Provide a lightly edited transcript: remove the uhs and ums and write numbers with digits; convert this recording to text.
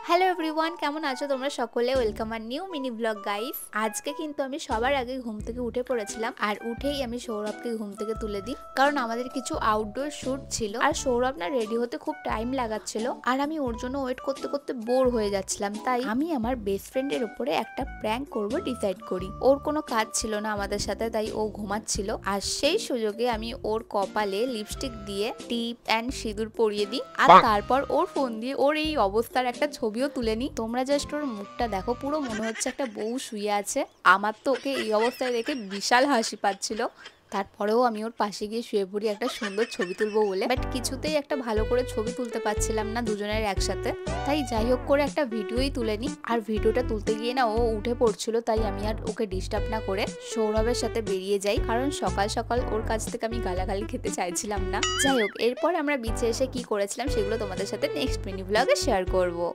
Hello everyone, কেমন আছো তোমরা সকলে? ওয়েলকাম আর নিউ মিনি ব্লগ গাইস। আজকে কিন্তু আমি সবার আগে ঘুম থেকে উঠে পড়েছিলাম, আর উঠেই আমি সৌরভকে ঘুম থেকে তুলে দিই, কারণ আমাদের কিছু আউটডোর শুট ছিল আর সৌরভ না রেডি হতে খুব টাইম লাগাচ্ছিল, আর আমি ওর জন্য ওয়েট করতে করতে বোর হয়ে যাচ্ছিলাম। তাই আমি আমার বেস্ট ফ্রেন্ডের উপরে একটা প্র্যাঙ্ক করব ডিসাইড করি। ওর কোনো কাজ ছিল না আমাদের সাথে, তাই ও ঘুমাচ্ছিল, আর সেই সুযোগে আমি ওর কপালে লিপস্টিক দিয়ে টিপ অ্যান্ড সিঁদুর পরিয়ে দিই, আর তারপর ওর ফোন দিয়ে ওর এই অবস্থার একটা ছবিও তুলে নি। তোমরা জাস্ট ওর মুখটা দেখো, পুরো মনে হচ্ছে একটা বউ শুয়ে আছে। আমার তো ওকে এই অবস্থায় দেখে বিশাল হাসি পাচ্ছিল। তারপরেও আমি ওর পাশে গিয়ে শুয়ে পড়ি একটা সুন্দর ছবি তুলবো বলে, বাট কিছুতেই একটা ভালো করে ছবি তুলতে পারছিলাম না দুজনের একসাথে। তাই যাই হোক করে একটা ভিডিওই তুলে নি, আর ভিডিওটা তুলতে গিয়ে না ও উঠে পড়ছিল, তাই আমি আর ওকে ডিস্টার্ব না করে সৌরভের সাথে বেরিয়ে যাই, কারণ সকাল সকাল ওর কাছ থেকে আমি গালাগালি খেতে চাইছিলাম না। যাই হোক, এরপর আমরা বিচে এসে কি করেছিলাম সেগুলো তোমাদের সাথে নেক্সট মিনি ব্লগে শেয়ার করবো।